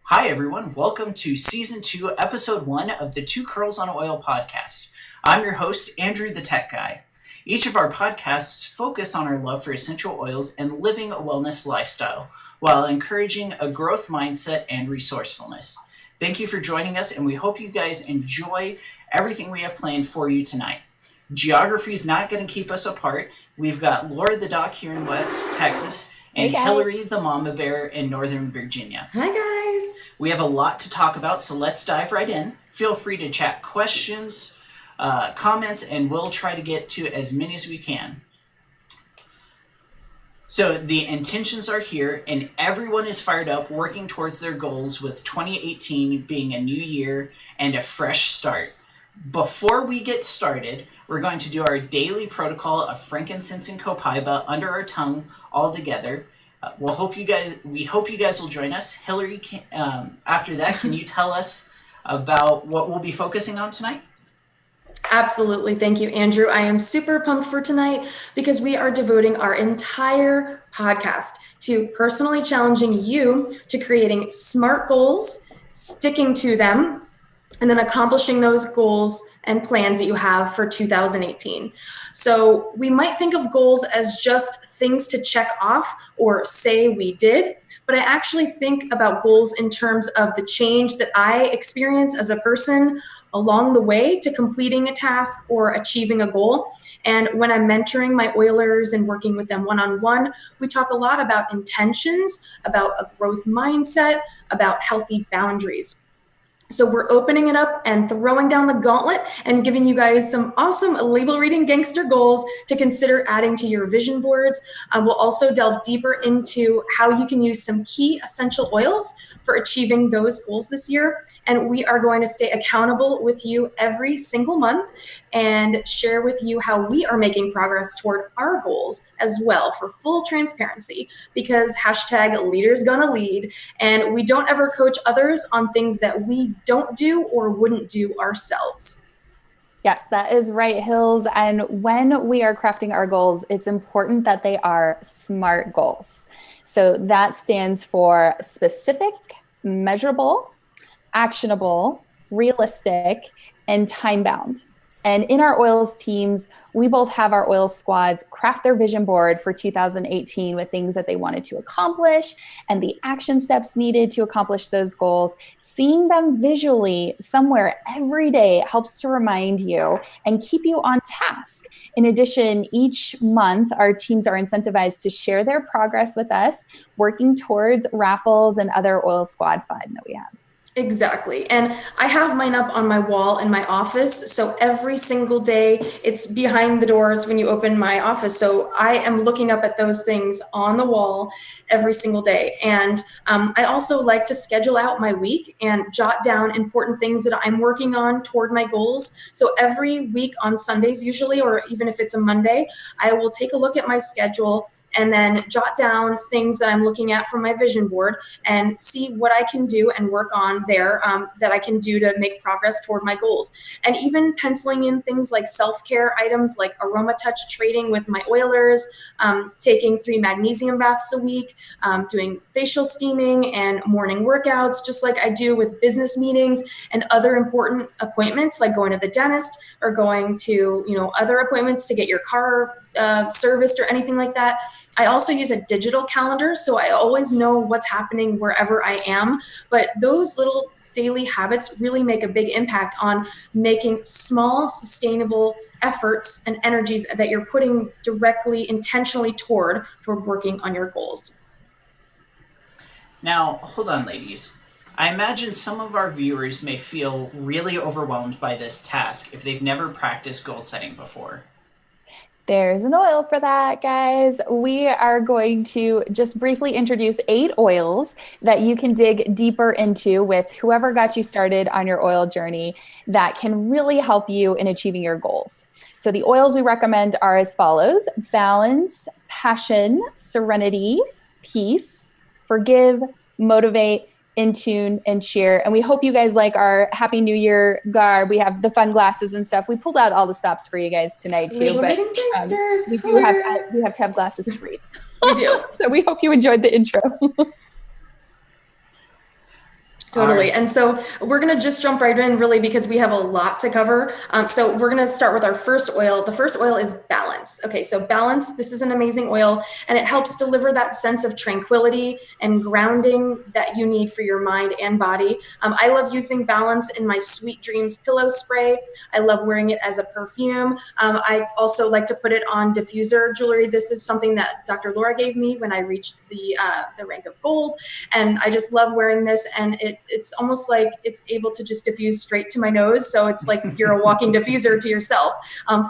Hi, everyone. Welcome to Season 2, Episode 1 of the Two Curls on Oil podcast. I'm your host, Andrew the Tech Guy. Each of our podcasts focus on our love for essential oils and living a wellness lifestyle while encouraging a growth mindset and resourcefulness. Thank you for joining us, and we hope you guys enjoy everything we have planned for you tonight. Geography is not going to keep us apart. We've got Laura the Doc here in West Texas and Hillary the Mama Bear in Northern Virginia. Hi, guys. We have a lot to talk about, so let's dive right in. Feel free to chat questions, comments, and we'll try to get to as many as we can. So the intentions are here, and everyone is fired up working towards their goals, with 2018 being a new year and a fresh start. Before we get started, we're going to do our daily protocol of frankincense and copaiba under our tongue all together. We hope you guys will join us. Hillary, after that, can you tell us about what we'll be focusing on tonight? Absolutely. Thank you, Andrew. I am super pumped for tonight because we are devoting our entire podcast to personally challenging you to creating smart goals, sticking to them, and then accomplishing those goals and plans that you have for 2018. So we might think of goals as just things to check off or say we did, but I actually think about goals in terms of the change that I experience as a person along the way to completing a task or achieving a goal. And when I'm mentoring my oilers and working with them one-on-one, we talk a lot about intentions, about a growth mindset, about healthy boundaries. So we're opening it up and throwing down the gauntlet and giving you guys some awesome label reading gangster goals to consider adding to your vision boards. We'll also delve deeper into how you can use some key essential oils for achieving those goals this year. And we are going to stay accountable with you every single month and share with you how we are making progress toward our goals as well, for full transparency, because #leaders gonna lead, and we don't ever coach others on things that we don't do or wouldn't do ourselves. Yes, that is right, Hills. And when we are crafting our goals, it's important that they are SMART goals. So that stands for specific, measurable, actionable, realistic, and time-bound. And in our oils teams, we both have our oil squads craft their vision board for 2018 with things that they wanted to accomplish and the action steps needed to accomplish those goals. Seeing them visually somewhere every day helps to remind you and keep you on task. In addition, each month, our teams are incentivized to share their progress with us, working towards raffles and other oil squad fun that we have. Exactly. And I have mine up on my wall in my office. So every single day, it's behind the doors when you open my office. So I am looking up at those things on the wall every single day. And I also like to schedule out my week and jot down important things that I'm working on toward my goals. So every week on Sundays, usually, or even if it's a Monday, I will take a look at my schedule and then jot down things that I'm looking at from my vision board and see what I can do and work on there that I can do to make progress toward my goals. And even penciling in things like self-care items like aroma touch trading with my oilers, taking 3 magnesium baths a week, doing facial steaming and morning workouts, just like I do with business meetings and other important appointments like going to the dentist or going to, other appointments to get your car serviced or anything like that. I also use a digital calendar, so I always know what's happening wherever I am. But those little daily habits really make a big impact on making small, sustainable efforts and energies that you're putting directly, intentionally toward working on your goals. Now, hold on, ladies. I imagine some of our viewers may feel really overwhelmed by this task if they've never practiced goal setting before. There's an oil for that, guys. We are going to just briefly introduce 8 oils that you can dig deeper into with whoever got you started on your oil journey that can really help you in achieving your goals. So the oils we recommend are as follows: balance, passion, serenity, peace, forgive, motivate, in tune, and cheer. And we hope you guys like our Happy New Year garb. We have the fun glasses and stuff. We pulled out all the stops for you guys tonight too, but we have to have glasses to read. We do. So we hope you enjoyed the intro. Totally. And so we're going to just jump right in really because we have a lot to cover. So we're going to start with our first oil. The first oil is Balance. Okay, so Balance, this is an amazing oil and it helps deliver that sense of tranquility and grounding that you need for your mind and body. I love using Balance in my Sweet Dreams pillow spray. I love wearing it as a perfume. I also like to put it on diffuser jewelry. This is something that Dr. Laura gave me when I reached the rank of gold. And I just love wearing this, and it's almost like it's able to just diffuse straight to my nose. So it's like you're a walking diffuser to yourself,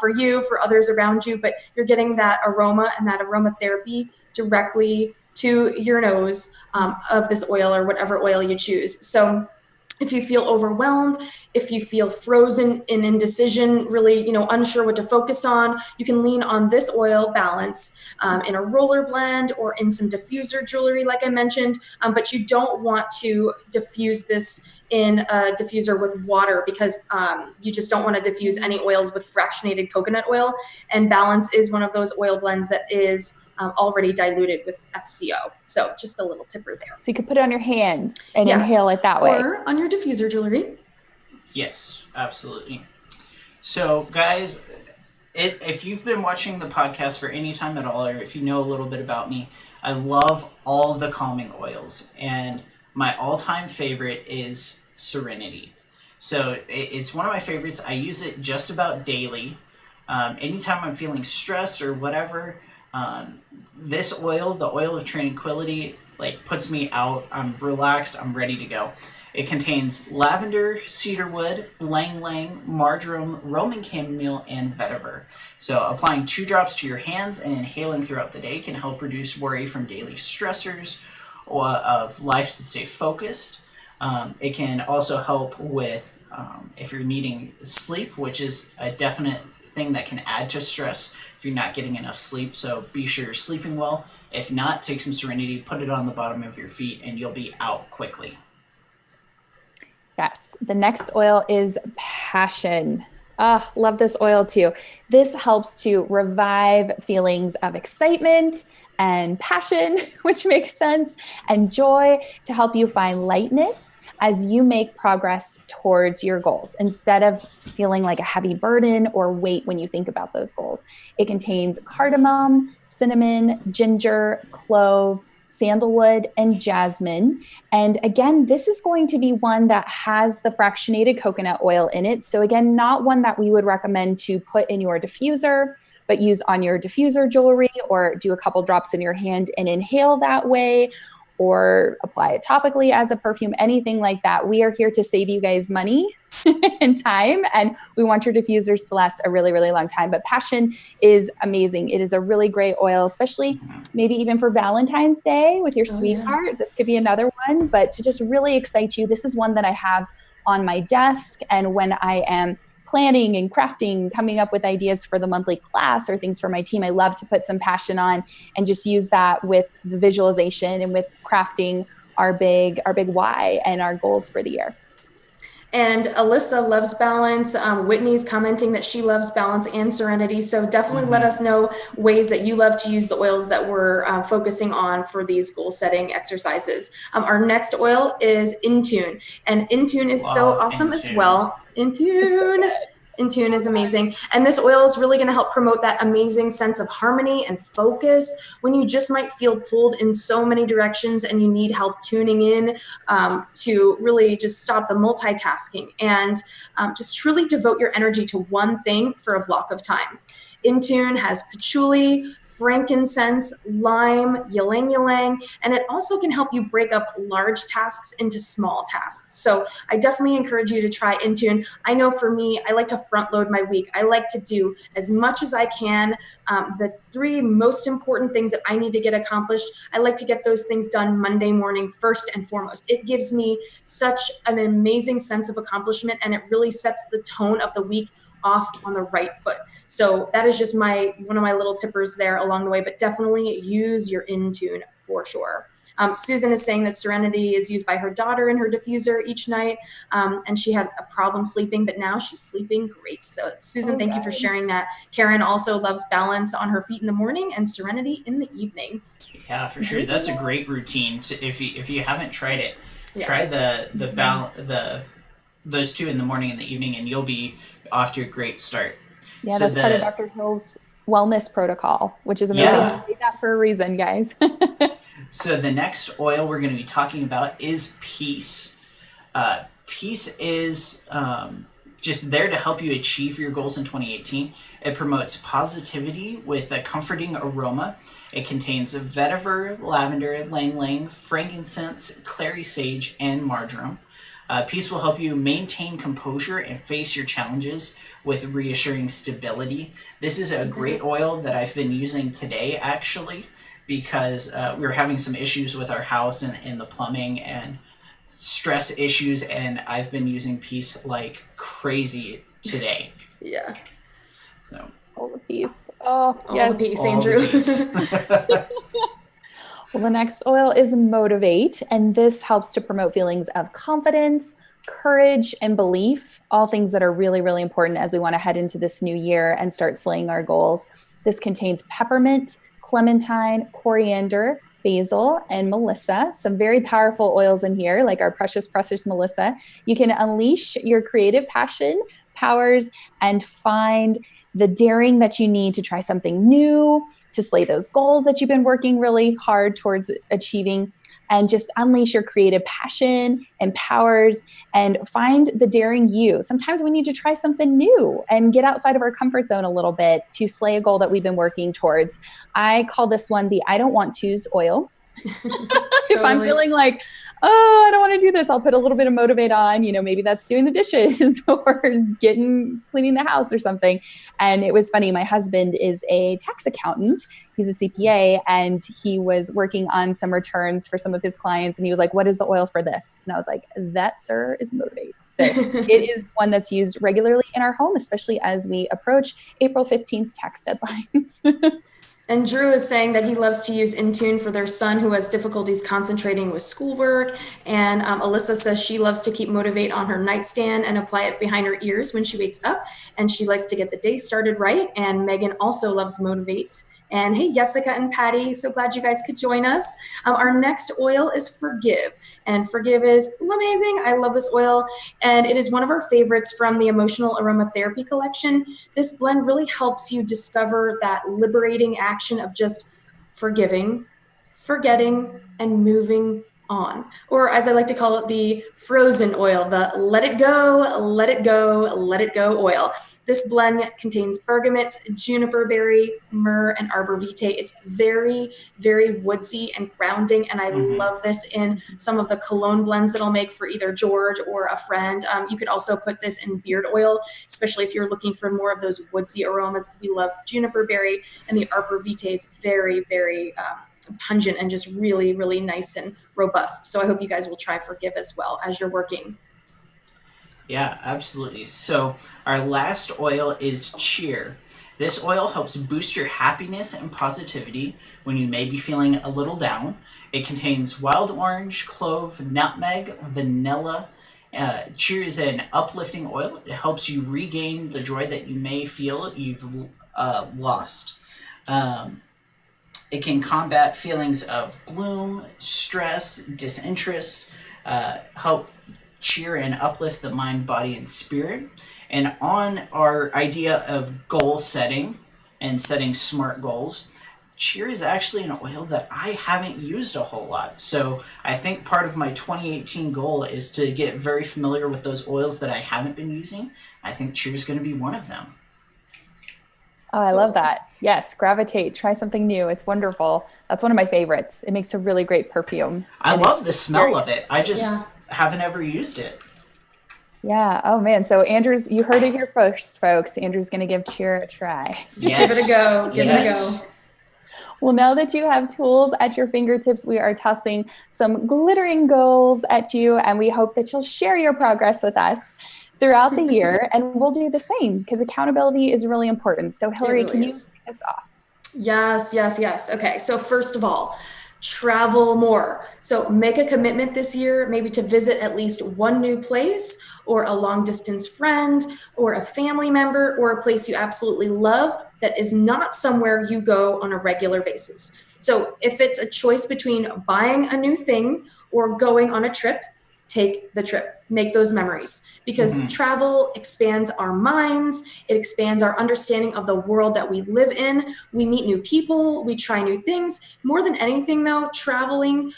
for you, for others around you, but you're getting that aroma and that aromatherapy directly to your nose of this oil or whatever oil you choose. So if you feel overwhelmed, if you feel frozen in indecision, really, unsure what to focus on, you can lean on this oil, Balance, in a roller blend or in some diffuser jewelry, like I mentioned, but you don't want to diffuse this in a diffuser with water because you just don't want to diffuse any oils with fractionated coconut oil. And Balance is one of those oil blends that is already diluted with FCO. So just a little tipper there. So you could put it on your hands and inhale it that way. Or on your diffuser jewelry. Yes, absolutely. So guys, if you've been watching the podcast for any time at all, or if you know a little bit about me, I love all the calming oils. And my all-time favorite is Serenity. So it's one of my favorites. I use it just about daily. Anytime I'm feeling stressed or whatever, this oil, the oil of tranquility, puts me out. I'm relaxed. I'm ready to go. It contains lavender, cedarwood, ylang-ylang, marjoram, Roman chamomile, and vetiver. So applying 2 drops to your hands and inhaling throughout the day can help reduce worry from daily stressors or of life to stay focused. It can also help with if you're needing sleep, which is a definite thing that can add to stress if you're not getting enough sleep. So be sure you're sleeping well. If not, take some Serenity, put it on the bottom of your feet, and you'll be out quickly. Yes. The next oil is Passion. Love this oil too. This helps to revive feelings of excitement and passion, which makes sense, and joy to help you find lightness as you make progress towards your goals instead of feeling like a heavy burden or weight when you think about those goals. It contains cardamom, cinnamon, ginger, clove, sandalwood, and jasmine. And again, this is going to be one that has the fractionated coconut oil in it. So again, not one that we would recommend to put in your diffuser, but use on your diffuser jewelry or do a couple drops in your hand and inhale that way, or apply it topically as a perfume, anything like that. We are here to save you guys money and time, and we want your diffusers to last a really, really long time. But Passion is amazing. It is a really great oil, especially maybe even for Valentine's Day with your sweetheart. Yeah. This could be another one, but to just really excite you. This is one that I have on my desk, and when I am planning and crafting, coming up with ideas for the monthly class or things for my team, I love to put some Passion on and just use that with the visualization and with crafting our big why and our goals for the year. And Alyssa loves Balance. Whitney's commenting that she loves Balance and Serenity. So definitely let us know ways that you love to use the oils that we're focusing on for these goal setting exercises. Our next oil is Intune. And Intune is so awesome as well. Intune is amazing. And this oil is really going to help promote that amazing sense of harmony and focus when you just might feel pulled in so many directions and you need help tuning in to really just stop the multitasking and just truly devote your energy to one thing for a block of time. Intune has patchouli, frankincense, lime, ylang-ylang, and it also can help you break up large tasks into small tasks. So I definitely encourage you to try Intune. I know for me, I like to front load my week. I like to do as much as I can. The 3 most important things that I need to get accomplished, I like to get those things done Monday morning first and foremost. It gives me such an amazing sense of accomplishment, and it really sets the tone of the week off on the right foot. So that is just one of my little tippers there along the way, but definitely use your Intune for sure. Susan is saying that Serenity is used by her daughter in her diffuser each night, and she had a problem sleeping, but now she's sleeping great. So Susan, thank you for sharing that. Karen also loves Balance on her feet in the morning and Serenity in the evening. Yeah, for sure. That's a great routine if you haven't tried it. Try those two in the morning and the evening, and you'll be off to a great start. Yeah, that's part of Dr. Hill's wellness protocol, which is amazing. Yeah. We made that for a reason, guys. So the next oil we're going to be talking about is peace. Peace is just there to help you achieve your goals in 2018. It promotes positivity with a comforting aroma. It contains vetiver, lavender, ylang ylang, frankincense, clary sage, and marjoram. Peace will help you maintain composure and face your challenges with reassuring stability. This is a great oil that I've been using today, actually, because we were having some issues with our house and the plumbing and stress issues, and I've been using Peace like crazy today. Yeah. So all the peace. Oh, all yes. the peace, Andrew. Well, the next oil is Motivate, and this helps to promote feelings of confidence, courage, and belief, all things that are really, really important as we want to head into this new year and start slaying our goals. This contains peppermint, clementine, coriander, basil, and melissa, some very powerful oils in here, like our precious melissa. You can unleash your creative passion, powers, and find the daring that you need to try something new, to slay those goals that you've been working really hard towards achieving, and just unleash your creative passion and powers and find the daring you. Sometimes we need to try something new and get outside of our comfort zone a little bit to slay a goal that we've been working towards. I call this one the I don't want to's oil. If I'm feeling like, oh, I don't want to do this, I'll put a little bit of Motivate on, maybe that's doing the dishes or cleaning the house or something. And it was funny. My husband is a tax accountant. He's a CPA, and he was working on some returns for some of his clients. And he was like, what is the oil for this? And I was like, that, sir, is Motivate. So it is one that's used regularly in our home, especially as we approach April 15th tax deadlines. And Drew is saying that he loves to use Intune for their son who has difficulties concentrating with schoolwork. And Alyssa says she loves to keep Motivate on her nightstand and apply it behind her ears when she wakes up. And she likes to get the day started right. And Megan also loves Motivate. And hey, Jessica and Patty, so glad you guys could join us. Our next oil is Forgive. And Forgive is amazing. I love this oil. And it is one of our favorites from the Emotional Aromatherapy collection. This blend really helps you discover that liberating action of just forgiving, forgetting, and moving on. Or as I like to call it, the frozen oil, the let it go, let it go, let it go oil. This blend contains bergamot, juniper berry, myrrh, and arbor vitae. It's very, very woodsy and grounding, and I love this in some of the cologne blends that I'll make for either George or a friend. You could also put this in beard oil, especially if you're looking for more of those woodsy aromas. We love juniper berry, and the arbor vitae is very, very pungent and just really, really nice and robust. So I hope you guys will try Forgive as well as you're working. Yeah, absolutely. So our last oil is Cheer. This oil helps boost your happiness and positivity when you may be feeling a little down. It contains wild orange, clove, nutmeg, vanilla. Cheer is an uplifting oil. It helps you regain the joy that you may feel you've lost. It can combat feelings of gloom, stress, disinterest, help cheer and uplift the mind, body, and spirit. And on our idea of goal setting and setting smart goals, Cheer is actually an oil that I haven't used a whole lot. So I think part of my 2018 goal is to get very familiar with those oils that I haven't been using. I think Cheer is going to be one of them. Oh, I love that. Yes, gravitate. Try something new. It's wonderful. That's one of my favorites. It makes a really great perfume. I love the smell of it. I just haven't ever used it. Yeah. Oh, man. So Andrew's, you heard it here first, folks. Andrew's going to give Cheer a try. Yes. Give it a go. Give it a go. Well, now that you have tools at your fingertips, we are tossing some glittering goals at you, and we hope that you'll share your progress with us throughout the year, and we'll do the same because accountability is really important. So Hillary, really can you is. kick us off? Yes. Okay, so first of all, travel more. So make a commitment this year, maybe to visit at least one new place or a long distance friend or a family member or a place you absolutely love that is not somewhere you go on a regular basis. So if it's a choice between buying a new thing or going on a trip, take the trip, make those memories, because travel expands our minds. It expands our understanding of the world that we live in. We meet new people, we try new things. More than anything though, traveling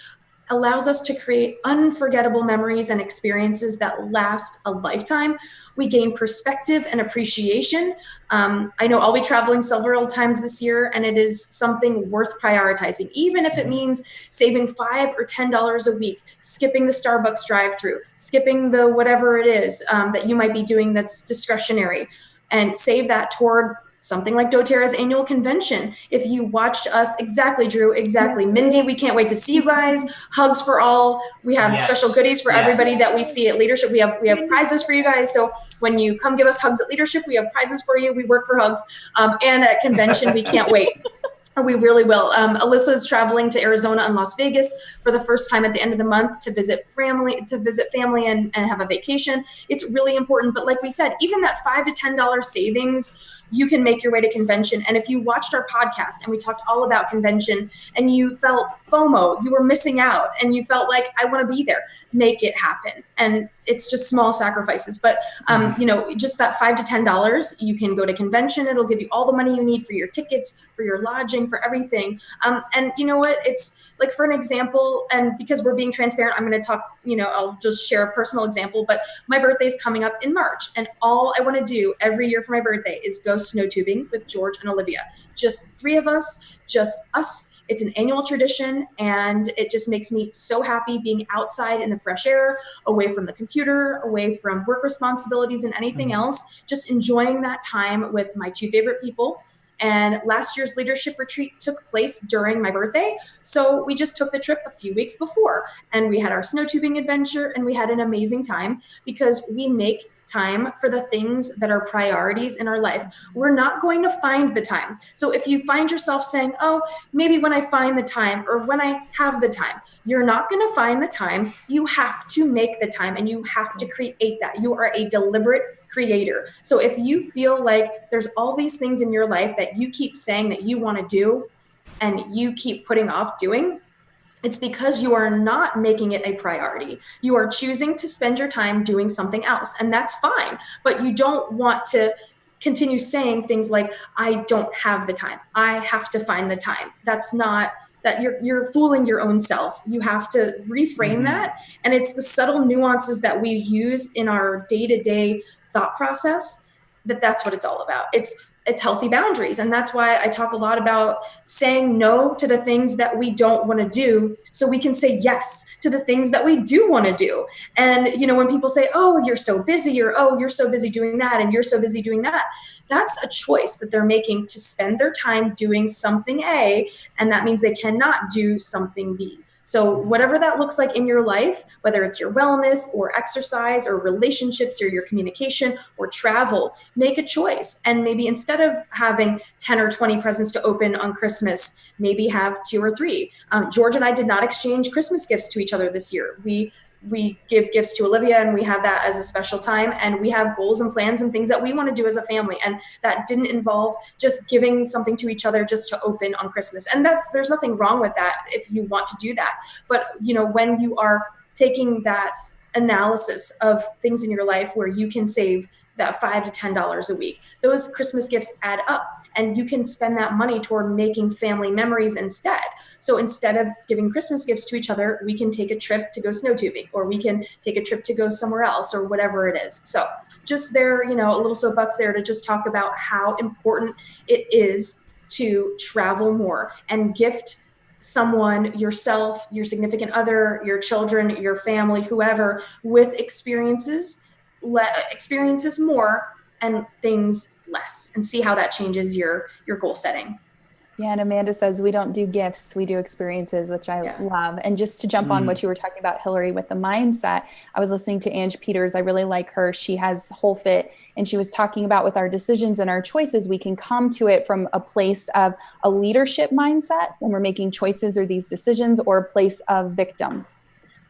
allows us to create unforgettable memories and experiences that last a lifetime. We gain perspective and appreciation. I know I'll be traveling several times this year, and it is something worth prioritizing, even if it means saving $5 or $10 a week, skipping the Starbucks drive-through, skipping the whatever it is that you might be doing that's discretionary, and save that toward something like doTERRA's annual convention. If you watched us, exactly, Drew, exactly. Mindy, we can't wait to see you guys. Hugs for all. We have special goodies for everybody that we see at Leadership. We have prizes for you guys. So when you come give us hugs at Leadership, we have prizes for you. We work for hugs. And at convention, we can't wait. We really will. Alyssa is traveling to Arizona and Las Vegas for the first time at the end of the month to visit family and have a vacation. It's really important. But like we said, even that $5 to $10 savings, you can make your way to convention. And if you watched our podcast and we talked all about convention and you felt FOMO, you were missing out, and you felt like, I want to be there, make it happen. And it's just small sacrifices. But, just that $5 to $10, you can go to convention. It'll give you all the money you need for your tickets, for your lodging, for everything. And you know what? It's like, for an example, and because we're being transparent, I'm going to talk, I'll just share a personal example, but my birthday is coming up in March. And all I want to do every year for my birthday is go snow tubing with George and Olivia. Just 3 of us, just us. It's an annual tradition, and it just makes me so happy being outside in the fresh air, away from the computer, away from work responsibilities and anything else, just enjoying that time with my 2 favorite people. And last year's leadership retreat took place during my birthday. So we just took the trip a few weeks before, and we had our snow tubing adventure, and we had an amazing time because we make time for the things that are priorities in our life. We're not going to find the time. So if you find yourself saying, oh, maybe when I find the time or when I have the time, you're not going to find the time. You have to make the time, and you have to create that. You are a deliberate creator. So if you feel like there's all these things in your life that you keep saying that you want to do and you keep putting off doing, it's because you are not making it a priority. You are choosing to spend your time doing something else, and that's fine. But you don't want to continue saying things like, I don't have the time. I have to find the time. That's not that. You're fooling your own self. You have to reframe that. And it's the subtle nuances that we use in our day-to-day thought process that's what it's all about. It's healthy boundaries. And that's why I talk a lot about saying no to the things that we don't want to do so we can say yes to the things that we do want to do. And, when people say, oh, you're so busy, or, oh, you're so busy doing that, and you're so busy doing that, that's a choice that they're making to spend their time doing something A, and that means they cannot do something B. So whatever that looks like in your life, whether it's your wellness or exercise or relationships or your communication or travel, make a choice. And maybe instead of having 10 or 20 presents to open on Christmas, maybe have 2 or 3. George and I did not exchange Christmas gifts to each other this year. We give gifts to Olivia, and we have that as a special time, and we have goals and plans and things that we want to do as a family. And that didn't involve just giving something to each other just to open on Christmas. And there's nothing wrong with that if you want to do that. But, when you are taking that analysis of things in your life where you can save that $5 to $10 a week, those Christmas gifts add up, and you can spend that money toward making family memories instead. So instead of giving Christmas gifts to each other, we can take a trip to go snow tubing, or we can take a trip to go somewhere else, or whatever it is. So just there, a little soapbox there to just talk about how important it is to travel more and gift someone, yourself, your significant other, your children, your family, whoever, with experiences more and things less, and see how that changes your goal setting. Yeah. And Amanda says, we don't do gifts, we do experiences, which I love. And just to jump on what you were talking about, Hillary, with the mindset, I was listening to Ange Peters. I really like her. She has Whole Fit, and she was talking about with our decisions and our choices, we can come to it from a place of a leadership mindset when we're making choices or these decisions, or a place of victim.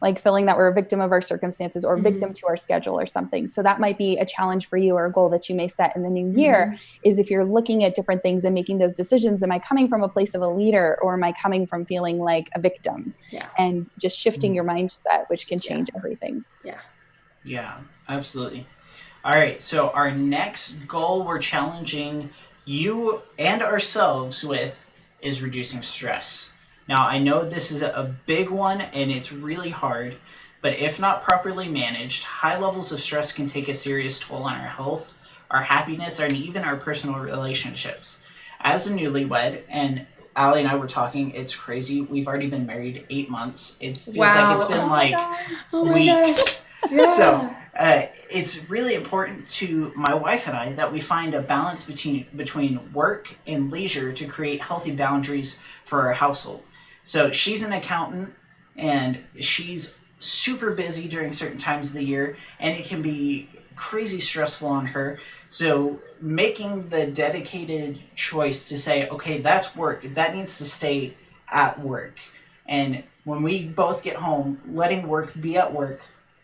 like feeling that we're a victim of our circumstances or victim to our schedule or something. So that might be a challenge for you, or a goal that you may set in the new year, is if you're looking at different things and making those decisions, am I coming from a place of a leader, or am I coming from feeling like a victim? And just shifting your mindset, which can change everything. Yeah, absolutely. All right, so our next goal we're challenging you and ourselves with is reducing stress. Now, I know this is a big one and it's really hard, but if not properly managed, high levels of stress can take a serious toll on our health, our happiness, and even our personal relationships. As a newlywed, and Allie and I were talking, it's crazy. We've already been married 8 months. It feels like it's been weeks. So it's really important to my wife and I that we find a balance between work and leisure to create healthy boundaries for our household. So she's an accountant and she's super busy during certain times of the year, and it can be crazy stressful on her. So making the dedicated choice to say, okay, that's work, that needs to stay at work. And when we both get home, letting work be at work,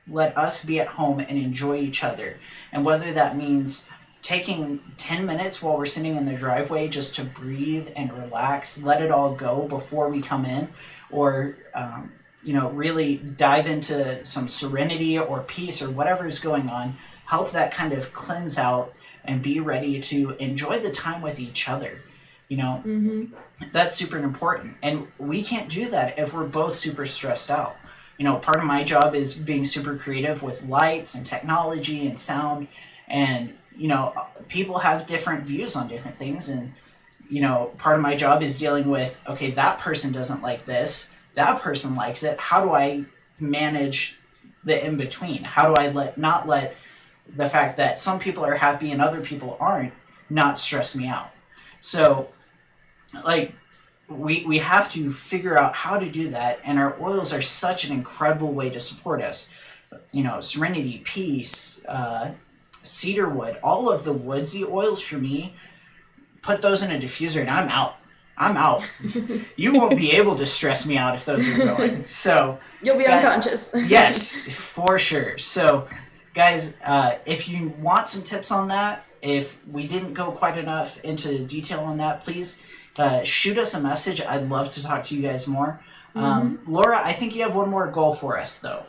let us be at home and enjoy each other. And whether that means taking 10 minutes while we're sitting in the driveway just to breathe and relax, let it all go before we come in, or really dive into some serenity or peace or whatever is going on, help that kind of cleanse out and be ready to enjoy the time with each other. That's super important. And we can't do that if we're both super stressed out. Part of my job is being super creative with lights and technology and sound, and people have different views on different things, and part of my job is dealing with, okay, that person doesn't like this, that person likes it. How do I manage the in between? How do I not let the fact that some people are happy and other people aren't not stress me out? So we have to figure out how to do that, and our oils are such an incredible way to support us. Serenity, peace, cedarwood, all of the woodsy oils for me, put those in a diffuser and I'm out. You won't be able to stress me out if those are going. So you'll be unconscious. Yes, for sure. So guys, if you want some tips on that, if we didn't go quite enough into detail on that, please shoot us a message. I'd love to talk to you guys more. Laura, I think you have one more goal for us, though.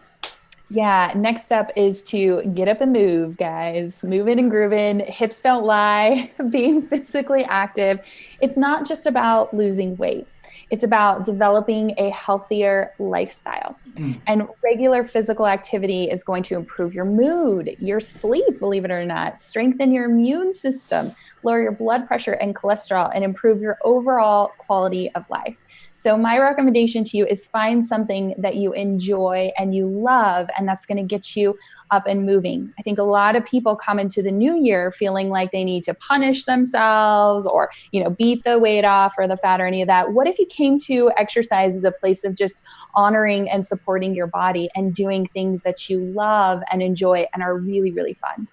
Yeah, next up is to get up and move, guys. Moving and grooving, hips don't lie, being physically active. It's not just about losing weight. It's about developing a healthier lifestyle. And regular physical activity is going to improve your mood, your sleep, believe it or not, strengthen your immune system, lower your blood pressure and cholesterol, and improve your overall quality of life. So my recommendation to you is find something that you enjoy and you love, and that's going to get you up and moving. I think a lot of people come into the new year feeling like they need to punish themselves or, beat the weight off or the fat or any of that. What if you came to exercise as a place of just honoring and supporting your body and doing things that you love and enjoy and are really, really fun?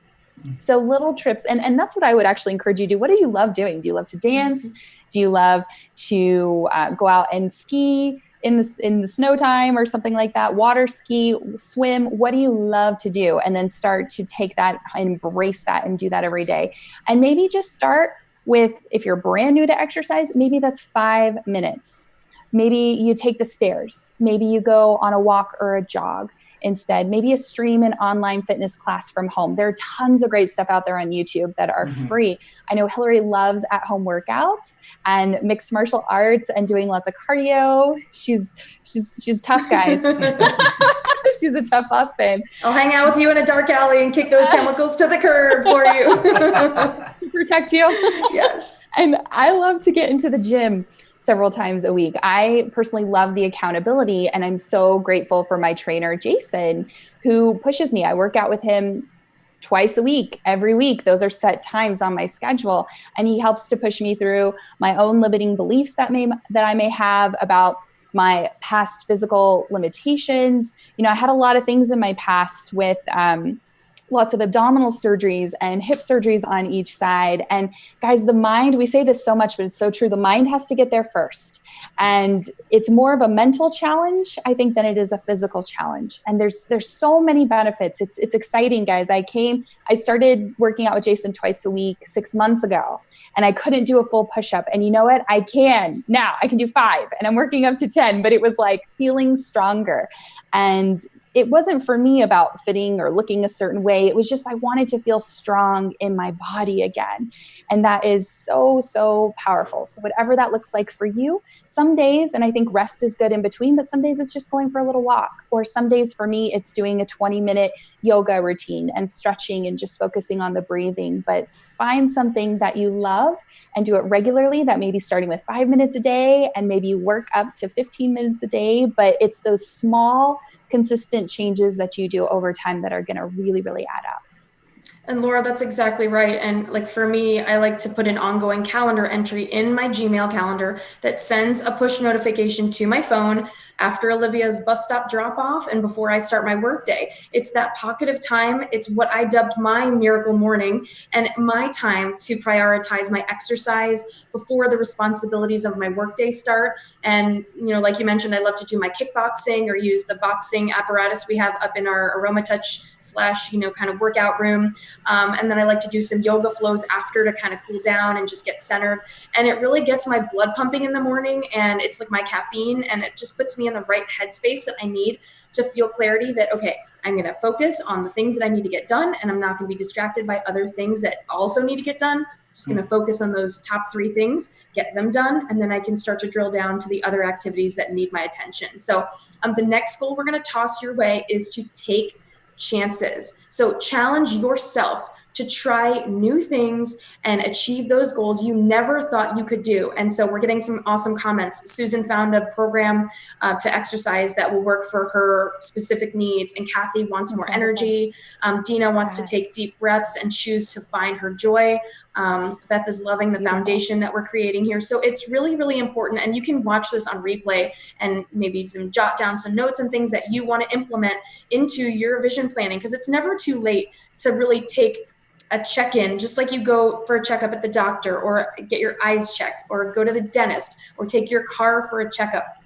So little trips, and that's what I would actually encourage you to do. What do you love doing? Do you love to dance? Do you love to go out and ski in the snow time or something like that? Water ski, swim? What do you love to do? And then start to take that, embrace that, and do that every day. And maybe just start with, if you're brand new to exercise, maybe that's 5 minutes. Maybe you take the stairs. Maybe you go on a walk or a jog instead. Maybe you stream an online fitness class from home. There are tons of great stuff out there on YouTube that are free. I know Hillary loves at-home workouts and mixed martial arts and doing lots of cardio. She's tough, guys. She's a tough boss, babe. I'll hang out with you in a dark alley and kick those chemicals to the curb for you. To protect you. Yes. And I love to get into the gym several times a week. I personally love the accountability, and I'm so grateful for my trainer, Jason, who pushes me. I work out with him twice a week, every week. Those are set times on my schedule. And he helps to push me through my own limiting beliefs that I may have about my past physical limitations. I had a lot of things in my past with lots of abdominal surgeries and hip surgeries on each side. And guys, the mind, we say this so much, but it's so true. The mind has to get there first. And it's more of a mental challenge, I think, than it is a physical challenge. And there's so many benefits. It's exciting, guys. I started working out with Jason twice a week 6 months ago, and I couldn't do a full push-up. And you know what? I can now. I can do 5, and I'm working up to 10, but it was like feeling stronger. And it wasn't for me about fitting or looking a certain way. It was just, I wanted to feel strong in my body again. And that is so, so powerful. So whatever that looks like for you, some days, and I think rest is good in between, but some days it's just going for a little walk. Or some days for me, it's doing a 20-minute yoga routine and stretching and just focusing on the breathing. But find something that you love and do it regularly. That may be starting with 5 minutes a day, and maybe work up to 15 minutes a day. But it's those small, consistent changes that you do over time that are going to really, really add up. And Laura, that's exactly right. And like for me, I like to put an ongoing calendar entry in my Gmail calendar that sends a push notification to my phone after Olivia's bus stop drop off and before I start my workday. It's that pocket of time. It's what I dubbed my miracle morning, and my time to prioritize my exercise before the responsibilities of my workday start. And, like you mentioned, I love to do my kickboxing or use the boxing apparatus we have up in our AromaTouch / kind of workout room. And then I like to do some yoga flows after to kind of cool down and just get centered. And it really gets my blood pumping in the morning, and it's like my caffeine, and it just puts me in the right headspace that I need to feel clarity that, okay, I'm going to focus on the things that I need to get done, and I'm not going to be distracted by other things that also need to get done. Just going to focus on those top 3 things, get them done, and then I can start to drill down to the other activities that need my attention. So the next goal we're going to toss your way is to take chances. So challenge yourself to try new things and achieve those goals you never thought you could do. And so we're getting some awesome comments. Susan found a program to exercise that will work for her specific needs. And Kathy wants more energy. Dina wants to take deep breaths and choose to find her joy. Beth is loving the foundation that we're creating here. So it's really, really important. And you can watch this on replay and maybe jot down some notes and things that you want to implement into your vision planning, because it's never too late to really take a check-in, just like you go for a checkup at the doctor or get your eyes checked or go to the dentist or take your car for a checkup.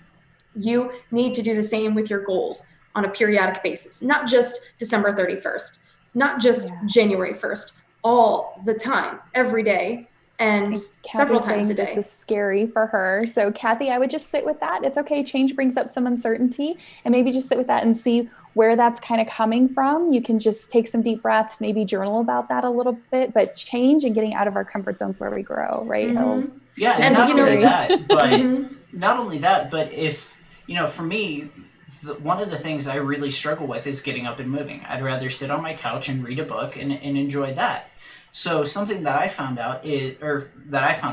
You need to do the same with your goals on a periodic basis, not just December 31st, not just January 1st, all the time, every day, and several times a day. This is scary for her. So Kathy, I would just sit with that. It's okay. Change brings up some uncertainty, and maybe just sit with that and see where that's kind of coming from. You can just take some deep breaths, maybe journal about that a little bit, but change and getting out of our comfort zones where we grow, right, Hills? Yeah, and not only that, but if, for me, one of the things I really struggle with is getting up and moving. I'd rather sit on my couch and read a book and enjoy that. So something that I found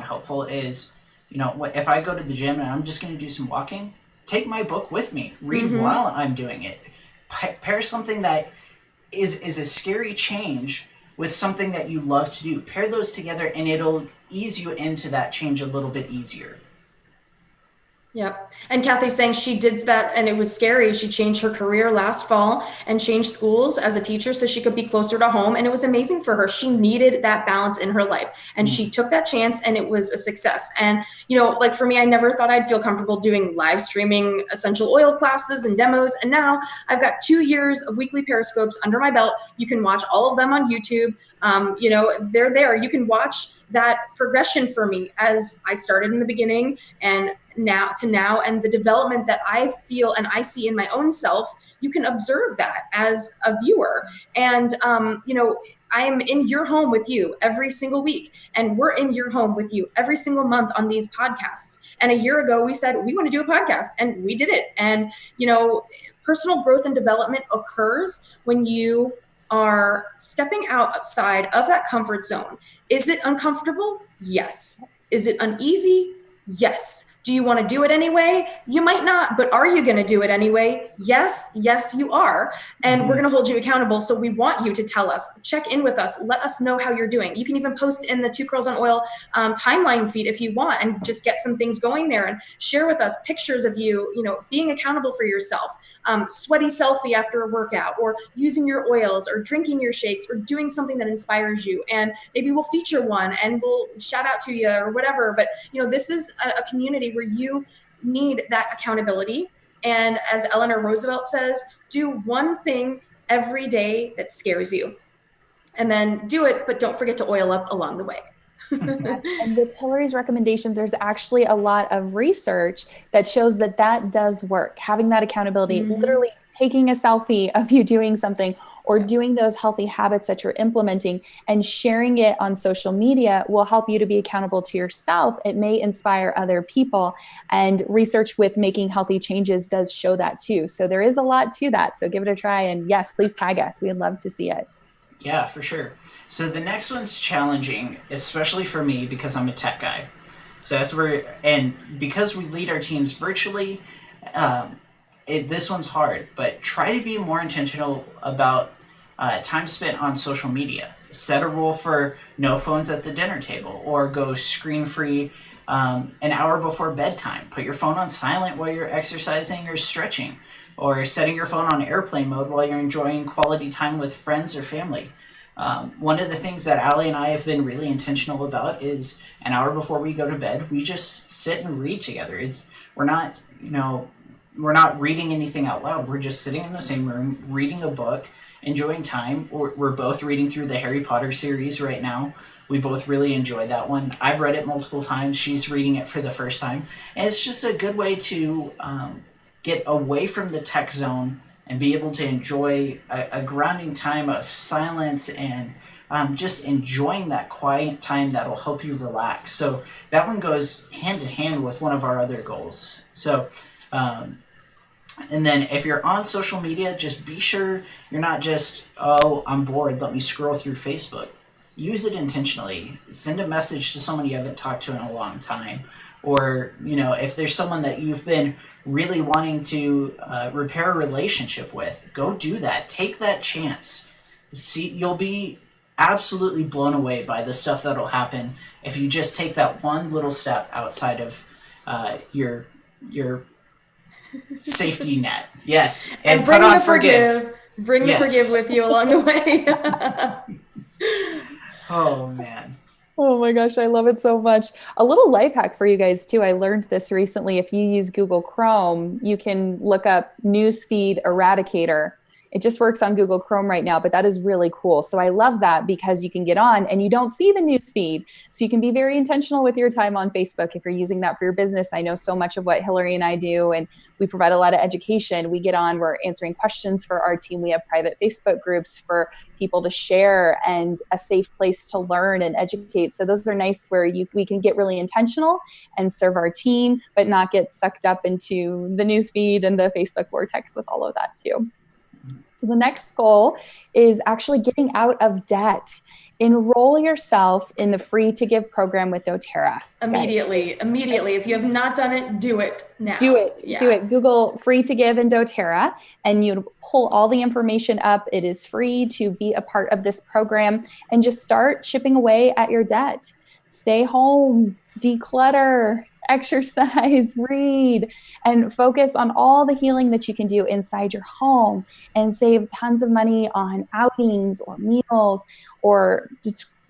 helpful is, if I go to the gym and I'm just going to do some walking, take my book with me, read while I'm doing it. Pair something that is a scary change with something that you love to do. Pair those together and it'll ease you into that change a little bit easier. Yep. And Kathy's saying she did that and it was scary. She changed her career last fall and changed schools as a teacher so she could be closer to home. And it was amazing for her. She needed that balance in her life and she took that chance and it was a success. And, like for me, I never thought I'd feel comfortable doing live streaming essential oil classes and demos. And now I've got 2 years of weekly Periscopes under my belt. You can watch all of them on YouTube. They're there. You can watch that progression for me as I started in the beginning and now, and the development that I feel and I see in my own self. You can observe that as a viewer. And, I am in your home with you every single week, and we're in your home with you every single month on these podcasts. And a year ago, we said we want to do a podcast, and we did it. And, personal growth and development occurs when you are stepping outside of that comfort zone. Is it uncomfortable? Yes. Is it uneasy? Yes. Do you want to do it anyway? You might not, but are you going to do it anyway? Yes, you are. And we're going to hold you accountable. So we want you to tell us, check in with us, let us know how you're doing. You can even post in the Two Curls on Oil timeline feed if you want, and just get some things going there and share with us pictures of you, being accountable for yourself, sweaty selfie after a workout, or using your oils, or drinking your shakes, or doing something that inspires you. And maybe we'll feature one and we'll shout out to you or whatever. But this is a community where you need that accountability. And as Eleanor Roosevelt says, do one thing every day that scares you, and then do it, but don't forget to oil up along the way. And with Hillary's recommendations, there's actually a lot of research that shows that does work. Having that accountability, literally taking a selfie of you doing something, or doing those healthy habits that you're implementing and sharing it on social media will help you to be accountable to yourself. It may inspire other people, and research with making healthy changes does show that too. So there is a lot to that. So give it a try, and yes, please tag us. We'd love to see it. Yeah, for sure. So the next one's challenging, especially for me because I'm a tech guy. So because we lead our teams virtually, this one's hard, but try to be more intentional about time spent on social media. Set a rule for no phones at the dinner table, or go screen-free an hour before bedtime. Put your phone on silent while you're exercising or stretching, or setting your phone on airplane mode while you're enjoying quality time with friends or family. One of the things that Allie and I have been really intentional about is an hour before we go to bed, we just sit and read together. We're not reading anything out loud. We're just sitting in the same room, reading a book, enjoying time. We're both reading through the Harry Potter series right now. We both really enjoy that one. I've read it multiple times. She's reading it for the first time. And it's just a good way to get away from the tech zone and be able to enjoy a grounding time of silence and just enjoying that quiet time that'll help you relax. So that one goes hand in hand with one of our other goals. So, and then if you're on social media, just be sure you're not just, I'm bored, let me scroll through Facebook. Use it intentionally. Send a message to someone you haven't talked to in a long time. Or, if there's someone that you've been really wanting to repair a relationship with, go do that. Take that chance. See, you'll be absolutely blown away by the stuff that'll happen if you just take that one little step outside of your safety net. Yes. And bring the forgive. Bring the forgive with you along the way. Oh, man. Oh my gosh, I love it so much. A little life hack for you guys too. I learned this recently. If you use Google Chrome, you can look up Newsfeed Eradicator. It just works on Google Chrome right now, but that is really cool. So I love that because you can get on and you don't see the news feed. So you can be very intentional with your time on Facebook if you're using that for your business. I know so much of what Hillary and I do, and we provide a lot of education. We get on, we're answering questions for our team. We have private Facebook groups for people to share and a safe place to learn and educate. So those are nice where we can get really intentional and serve our team, but not get sucked up into the news feed and the Facebook vortex with all of that too. So the next goal is actually getting out of debt. Enroll yourself in the free to give program with doTERRA. Immediately. If you have not done it, do it now. Do it. Google free to give in doTERRA and you pull all the information up. It is free to be a part of this program and just start chipping away at your debt. Stay home, declutter, exercise, read, and focus on all the healing that you can do inside your home and save tons of money on outings or meals or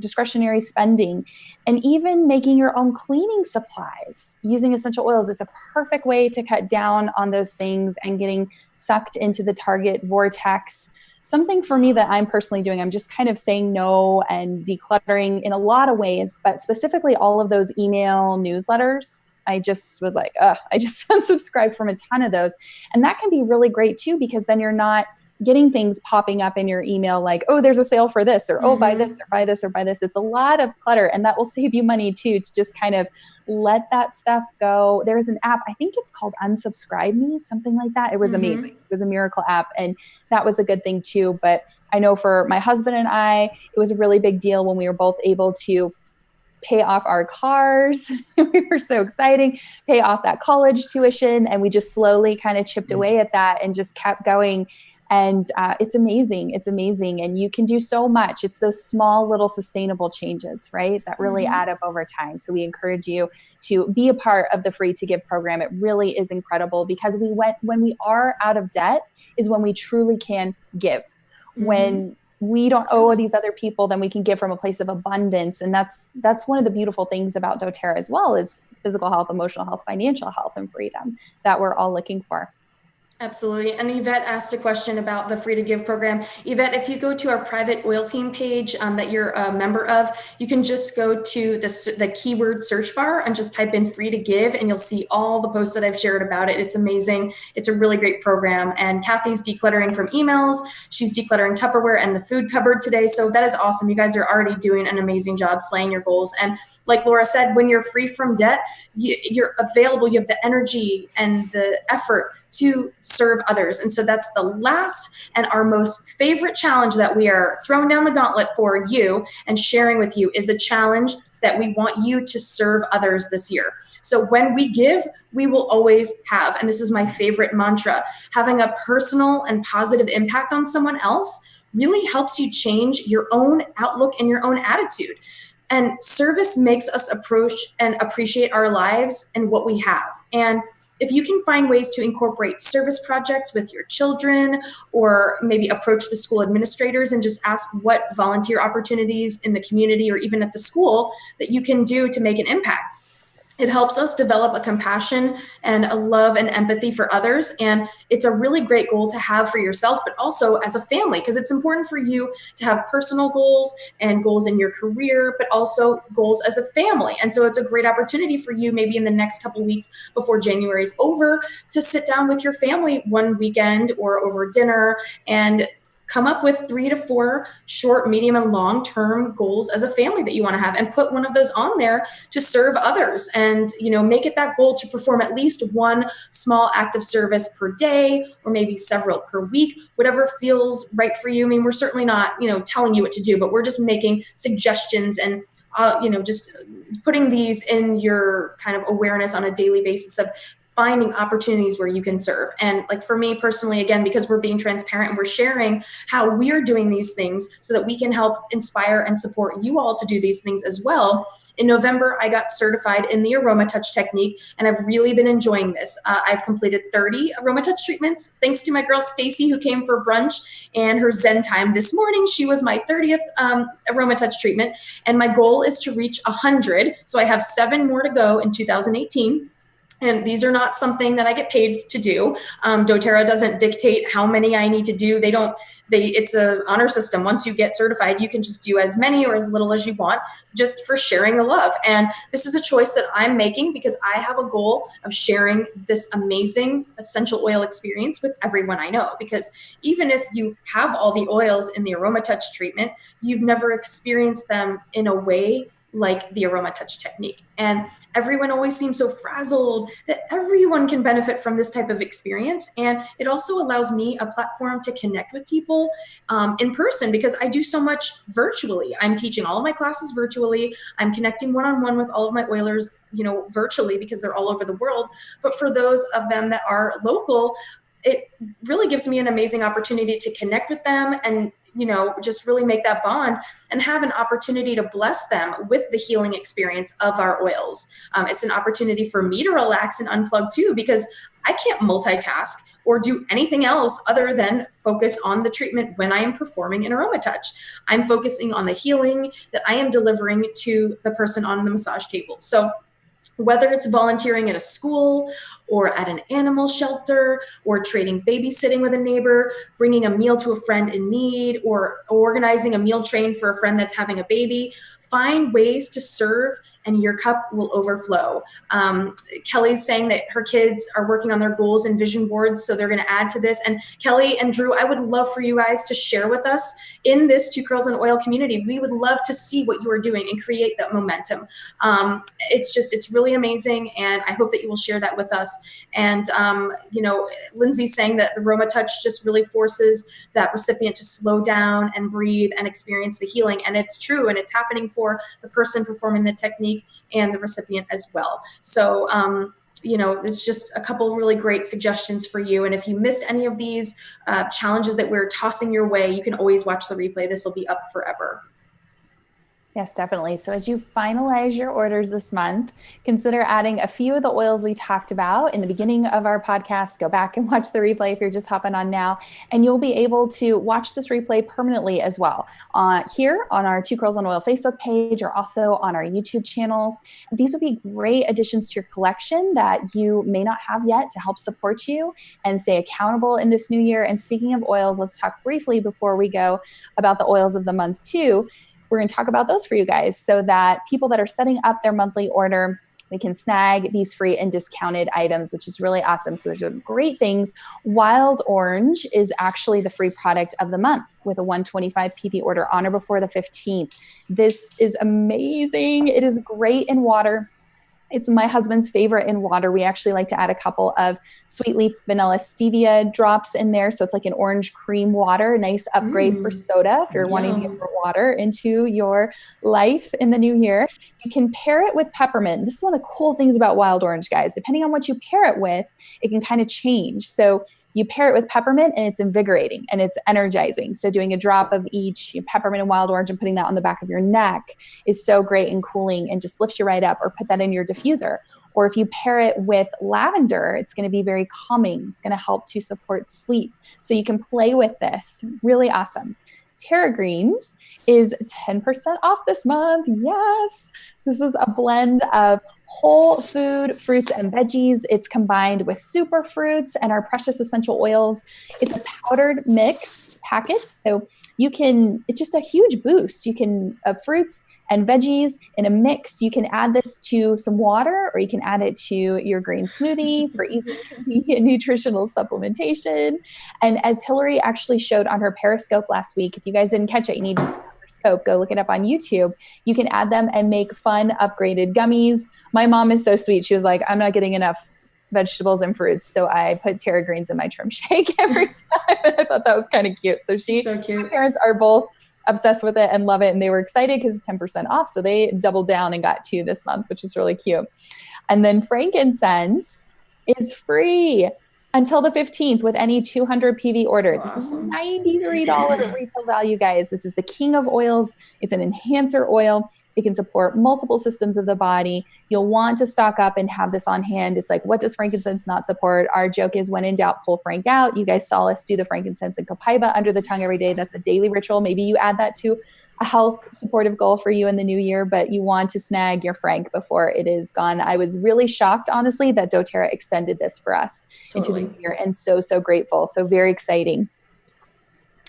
discretionary spending, and even making your own cleaning supplies using essential oils. It's a perfect way to cut down on those things and getting sucked into the Target vortex. Something for me that I'm personally doing, I'm just kind of saying no and decluttering in a lot of ways, but specifically all of those email newsletters. I just was like, I just unsubscribed from a ton of those. And that can be really great too, because then you're not getting things popping up in your email like, oh, there's a sale for this, or oh, buy this, or buy this, or buy this. It's a lot of clutter, and that will save you money too, to just kind of let that stuff go. There's an app, I think it's called Unsubscribe Me, something like that. It was amazing. It was a miracle app, and that was a good thing too. But I know for my husband and I, it was a really big deal when we were both able to pay off our cars. We were so exciting, pay off that college tuition. And we just slowly kind of chipped away at that and just kept going. And it's amazing. It's amazing. And you can do so much. It's those small little sustainable changes, right, that really add up over time. So we encourage you to be a part of the Free to Give program. It really is incredible because when we are out of debt is when we truly can give. When we don't owe these other people, then we can give from a place of abundance. And that's one of the beautiful things about doTERRA as well, is physical health, emotional health, financial health, and freedom that we're all looking for. Absolutely. And Yvette asked a question about the Free to Give program. Yvette, if you go to our private oil team page that you're a member of, you can just go to the keyword search bar and just type in Free to Give, and you'll see all the posts that I've shared about it. It's amazing. It's a really great program. And Kathy's decluttering from emails. She's decluttering Tupperware and the food cupboard today. So that is awesome. You guys are already doing an amazing job slaying your goals. And like Laura said, when you're free from debt, you're available. You have the energy and the effort to serve others. And so that's the last and our most favorite challenge that we are throwing down the gauntlet for you and sharing with you is a challenge that we want you to serve others this year. So when we give, we will always have, and this is my favorite mantra, having a personal and positive impact on someone else really helps you change your own outlook and your own attitude. And service makes us approach and appreciate our lives and what we have. And if you can find ways to incorporate service projects with your children, or maybe approach the school administrators and just ask what volunteer opportunities in the community or even at the school that you can do to make an impact. It helps us develop a compassion and a love and empathy for others. And it's a really great goal to have for yourself, but also as a family, because it's important for you to have personal goals and goals in your career, but also goals as a family. And so it's a great opportunity for you, maybe in the next couple of weeks before January is over, to sit down with your family one weekend or over dinner and come up with 3 to 4 short, medium, and long-term goals as a family that you want to have, and put one of those on there to serve others. And, make it that goal to perform at least one small act of service per day, or maybe several per week, whatever feels right for you. I mean, we're certainly not, telling you what to do, but we're just making suggestions and, just putting these in your kind of awareness on a daily basis of finding opportunities where you can serve. And like for me personally, again, because we're being transparent and we're sharing how we're doing these things so that we can help inspire and support you all to do these things as well. In November, I got certified in the Aroma Touch technique, and I've really been enjoying this. I've completed 30 Aroma Touch treatments, thanks to my girl Stacy, who came for brunch and her Zen time this morning. She was my 30th Aroma Touch treatment, and my goal is to reach 100. So I have 7 more to go in 2018. And these are not something that I get paid to do. doTERRA doesn't dictate how many I need to do. It's an honor system. Once you get certified, you can just do as many or as little as you want, just for sharing the love. And this is a choice that I'm making because I have a goal of sharing this amazing essential oil experience with everyone I know. Because even if you have all the oils in the Aroma Touch treatment, you've never experienced them in a way like the Aroma Touch technique. And everyone always seems so frazzled that everyone can benefit from this type of experience. And it also allows me a platform to connect with people in person, because I do so much virtually. I'm teaching all of my classes virtually. I'm connecting one-on-one with all of my oilers, virtually, because they're all over the world. But for those of them that are local, it really gives me an amazing opportunity to connect with them and just really make that bond and have an opportunity to bless them with the healing experience of our oils. It's an opportunity for me to relax and unplug too, because I can't multitask or do anything else other than focus on the treatment when I am performing an Aroma Touch. I'm focusing on the healing that I am delivering to the person on the massage table. So whether it's volunteering at a school or at an animal shelter, or trading babysitting with a neighbor, bringing a meal to a friend in need, or organizing a meal train for a friend that's having a baby, find ways to serve and your cup will overflow. Kelly's saying that her kids are working on their goals and vision boards, so they're going to add to this. And Kelly and Drew, I would love for you guys to share with us in this Two Curls and Oil community. We would love to see what you are doing and create that momentum. It's really amazing, and I hope that you will share that with us. And Lindsay's saying that the Aroma Touch just really forces that recipient to slow down and breathe and experience the healing, and it's true, and it's happening for for the person performing the technique and the recipient as well. So, it's just a couple of really great suggestions for you. And if you missed any of these challenges that we're tossing your way, you can always watch the replay. This will be up forever. Yes, definitely. So as you finalize your orders this month, consider adding a few of the oils we talked about in the beginning of our podcast. Go back and watch the replay if you're just hopping on now, and you'll be able to watch this replay permanently as well here on our Two Curls on Oil Facebook page, or also on our YouTube channels. These will be great additions to your collection that you may not have yet to help support you and stay accountable in this new year. And speaking of oils, let's talk briefly before we go about the oils of the month too. We're going to talk about those for you guys so that people that are setting up their monthly order, they can snag these free and discounted items, which is really awesome. So there's some great things. Wild Orange is actually the free product of the month with a 125 PV order on or before the 15th. This is amazing. It is great in water. It's my husband's favorite in water. We actually like to add a couple of sweet leaf vanilla stevia drops in there. So it's like an orange cream water, a nice upgrade for soda if you're wanting to get more water into your life in the new year. You can pair it with peppermint. This is one of the cool things about Wild Orange, guys. Depending on what you pair it with, it can kind of change. So you pair it with peppermint and it's invigorating and it's energizing. So doing a drop of each peppermint and wild orange and putting that on the back of your neck is so great and cooling and just lifts you right up, or put that in your diffuser. Or if you pair it with lavender, it's going to be very calming. It's going to help to support sleep. So you can play with this. Really awesome. Terra Greens is 10% off this month. Yes. This is a blend of whole food, fruits, and veggies. It's combined with super fruits and our precious essential oils. It's a powdered mix packet. So it's just a huge boost. You can, fruits and veggies in a mix. You can add this to some water, or you can add it to your green smoothie for easy, convenient nutritional supplementation. And as Hillary actually showed on her Periscope last week, if you guys didn't catch it, you need to Periscope, go look it up on YouTube. You can add them and make fun upgraded gummies. My mom is so sweet. She was like, I'm not getting enough vegetables and fruits, so I put Terra Greens in my trim shake every time. And I thought that was kind of cute. So my parents are both obsessed with it and love it, and they were excited because it's 10% off. So they doubled down and got 2 this month, which is really cute. And then frankincense is free until the 15th with any 200 PV order. This is $93 retail value, guys. This is the king of oils. It's an enhancer oil. It can support multiple systems of the body. You'll want to stock up and have this on hand. It's like, what does frankincense not support? Our joke is, when in doubt, pull frank out. You guys saw us do the frankincense and copaiba under the tongue every day. That's a daily ritual. Maybe you add that to a health supportive goal for you in the new year, but you want to snag your frank before it is gone. I was really shocked, honestly, that doTERRA extended this for us into the new year, and so grateful. So very exciting.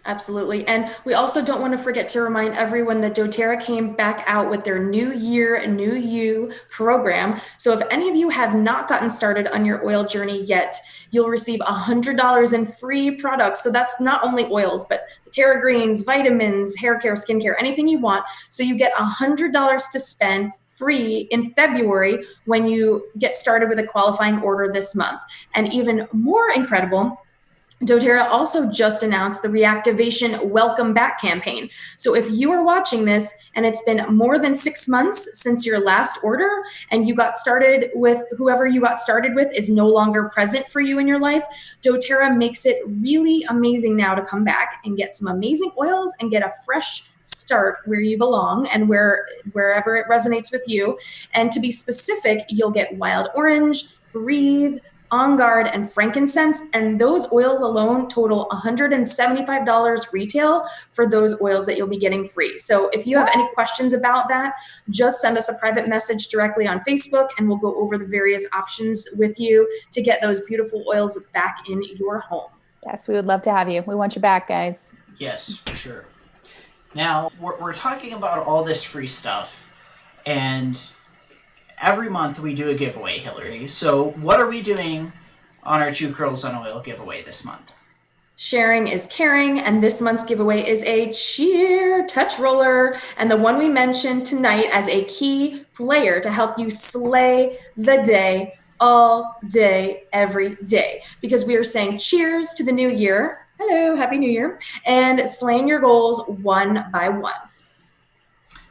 Absolutely. And we also don't want to forget to remind everyone that doTERRA came back out with their New Year, New You program. So if any of you have not gotten started on your oil journey yet, you'll receive $100 in free products. So that's not only oils, but the Terra Greens, vitamins, hair care, skincare, anything you want. So you get $100 to spend free in February when you get started with a qualifying order this month. And even more incredible, doTERRA also just announced the reactivation welcome back campaign. So if you are watching this and it's been more than 6 months since your last order and you got started with whoever you got started with is no longer present for you in your life, doTERRA makes it really amazing now to come back and get some amazing oils and get a fresh start where you belong and wherever it resonates with you. And to be specific, you'll get Wild Orange, Breathe, On Guard, and frankincense, and those oils alone total $175 retail for those oils that you'll be getting free. So if you have any questions about that, just send us a private message directly on Facebook and we'll go over the various options with you to get those beautiful oils back in your home. Yes, we would love to have you. We want you back, guys. Yes, for sure. Now, we're talking about all this free stuff, and every month we do a giveaway, Hillary. So what are we doing on our Two Curls on Oil giveaway this month? Sharing is caring, and this month's giveaway is a cheer touch roller, and the one we mentioned tonight as a key player to help you slay the day all day, every day, because we are saying cheers to the new year. Hello, Happy New Year, and slaying your goals one by one.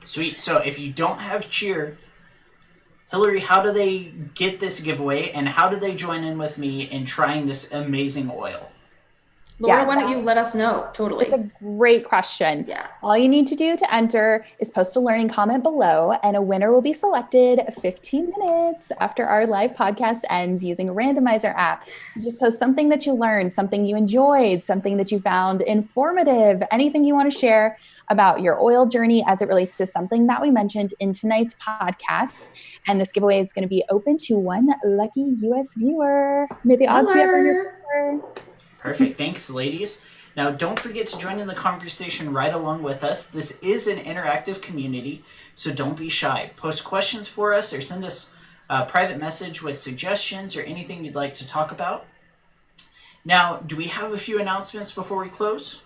Sweet. So if you don't have cheer, Hillary, how do they get this giveaway, and how do they join in with me in trying this amazing oil? Laura, why don't you let us know? Totally. It's a great question. Yeah. All you need to do to enter is post a learning comment below, and a winner will be selected 15 minutes after our live podcast ends using a randomizer app. So just post something that you learned, something you enjoyed, something that you found informative, anything you want to share about your oil journey as it relates to something that we mentioned in tonight's podcast. And this giveaway is going to be open to one lucky US viewer. May the odds be ever in your favor. Perfect. Thanks, ladies. Now, don't forget to join in the conversation right along with us. This is an interactive community, so don't be shy. Post questions for us or send us a private message with suggestions or anything you'd like to talk about. Now, do we have a few announcements before we close?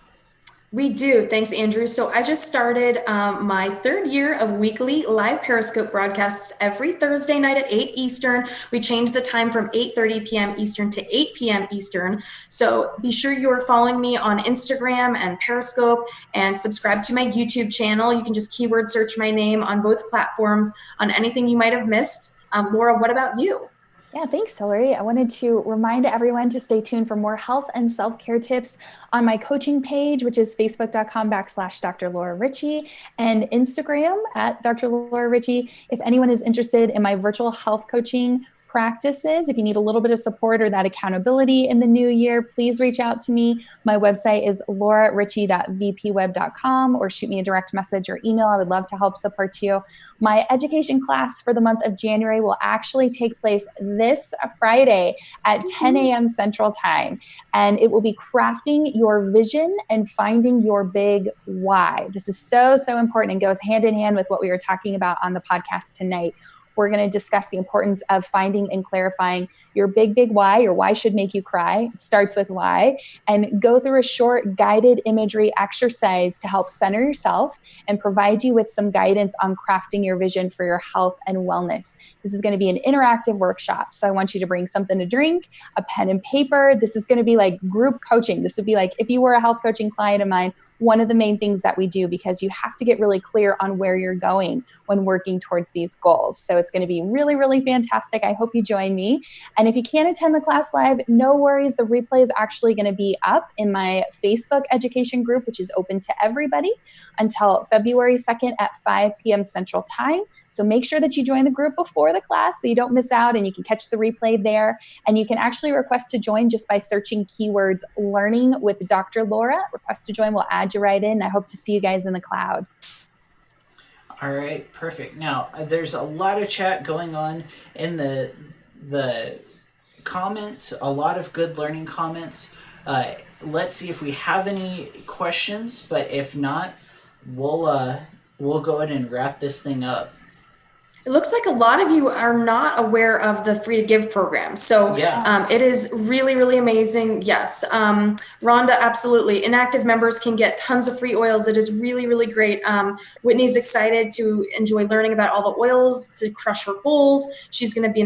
We do. Thanks, Andrew. So I just started my third year of weekly live Periscope broadcasts every Thursday night at 8 Eastern. We changed the time from 8:30 p.m. Eastern to 8 p.m. Eastern. So be sure you're following me on Instagram and Periscope, and subscribe to my YouTube channel. You can just keyword search my name on both platforms on anything you might have missed. Laura, what about you? Yeah, thanks, Hillary. I wanted to remind everyone to stay tuned for more health and self-care tips on my coaching page, which is facebook.com/Dr. Laura Ricci, and Instagram at Dr. Laura Ricci. If anyone is interested in my virtual health coaching practices, if you need a little bit of support or that accountability in the new year, please reach out to me. My website is lauraricci.vpweb.com, or shoot me a direct message or email. I would love to help support you. My education class for the month of January will actually take place this Friday at 10 a.m. Central Time, and it will be crafting your vision and finding your big why. This is so important and goes hand in hand with what we were talking about on the podcast tonight. We're going to discuss the importance of finding and clarifying your big why. Your why should make you cry. It starts with why. And go through a short guided imagery exercise to help center yourself and provide you with some guidance on crafting your vision for your health and wellness. This is going to be an interactive workshop. So I want you to bring something to drink, a pen and paper. This is going to be like group coaching. This would be like if you were a health coaching client of mine, one of the main things that we do, because you have to get really clear on where you're going when working towards these goals. So it's going to be really fantastic. I hope you join me. And if you can't attend the class live, no worries. The replay is actually going to be up in my Facebook education group, which is open to everybody until February 2nd at 5 p.m. Central Time. So make sure that you join the group before the class so you don't miss out, and you can catch the replay there. And you can actually request to join just by searching keywords learning with Dr. Laura. Request to join will add you right in. I hope to see you guys in the cloud. All right, perfect. Now, there's a lot of chat going on in the comments, a lot of good learning comments. Let's see if we have any questions, but if not, we'll go ahead and wrap this thing up. It looks like a lot of you are not aware of the Free to Give program. So yeah. It is really amazing. Yes. Rhonda, absolutely. Inactive members can get tons of free oils. It is really great. Whitney's excited to enjoy learning about all the oils to crush her goals. She's going to be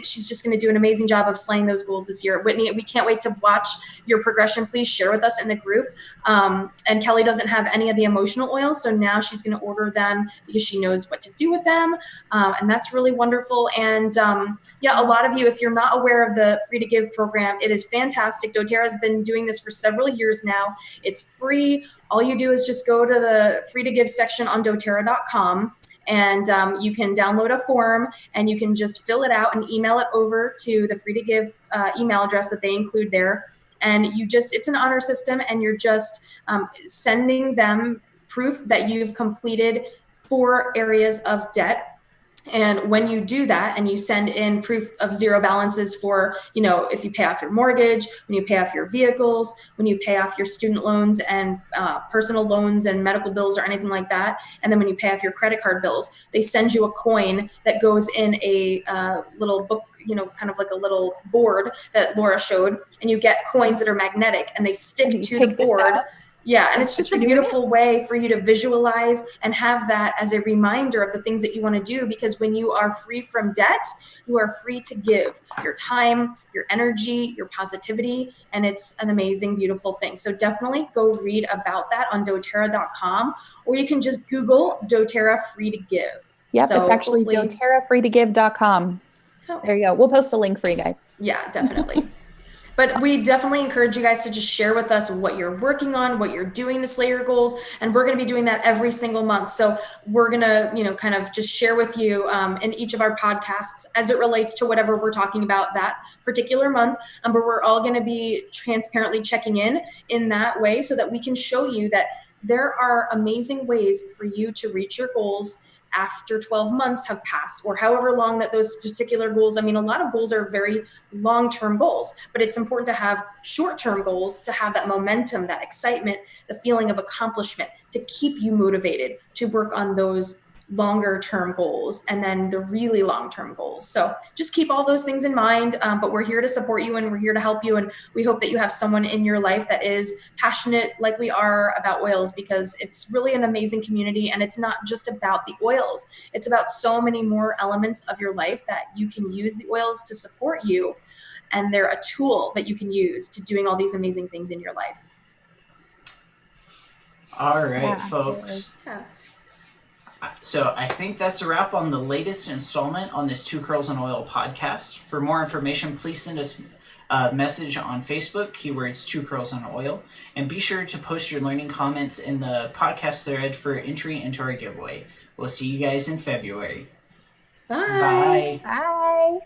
she's just going to do an amazing job of slaying those goals this year. Whitney, we can't wait to watch your progression. Please share with us in the group. And Kelly doesn't have any of the emotional oils, so now she's going to order them because she knows what to do with them. And that's really wonderful. And a lot of you, if you're not aware of the Free to Give program, it is fantastic. doTERRA has been doing this for several years now. It's free. All you do is just go to the Free to Give section on doTERRA.com, and you can download a form and you can just fill it out and email it over to the Free to Give email address that they include there. And it's an honor system, and you're just sending them proof that you've completed 4 areas of debt. And when you do that and you send in proof of zero balances for, if you pay off your mortgage, when you pay off your vehicles, when you pay off your student loans and personal loans and medical bills or anything like that, and then when you pay off your credit card bills, they send you a coin that goes in a little book, kind of like a little board that Laura showed, and you get coins that are magnetic and they stick to the board. Yeah, and it's just a beautiful way for you to visualize and have that as a reminder of the things that you want to do, because when you are free from debt, you are free to give your time, your energy, your positivity, and it's an amazing, beautiful thing. So definitely go read about that on doTERRA.com, or you can just Google doTERRA free to give. Yep, so it's actually doTERRAfreetogive.com. There you go. We'll post a link for you guys. Yeah, definitely. But we definitely encourage you guys to just share with us what you're working on, what you're doing to slay your goals. And we're going to be doing that every single month. So we're going to, kind of just share with you in each of our podcasts as it relates to whatever we're talking about that particular month. But we're all going to be transparently checking in that way so that we can show you that there are amazing ways for you to reach your goals after 12 months have passed, or however long that those particular goals. I mean, a lot of goals are very long-term goals, but it's important to have short-term goals to have that momentum, that excitement, the feeling of accomplishment to keep you motivated to work on those longer term goals and then the really long-term goals. So just keep all those things in mind, but we're here to support you and we're here to help you, and we hope that you have someone in your life that is passionate like we are about oils, because it's really an amazing community, and it's not just about the oils, it's about so many more elements of your life that you can use the oils to support you, and they're a tool that you can use to doing all these amazing things in your life. All right, folks. Yeah. So I think that's a wrap on the latest installment on this Two Curls on Oil podcast. For more information, please send us a message on Facebook, keywords Two Curls on Oil, and be sure to post your learning comments in the podcast thread for entry into our giveaway. We'll see you guys in February. Bye. Bye.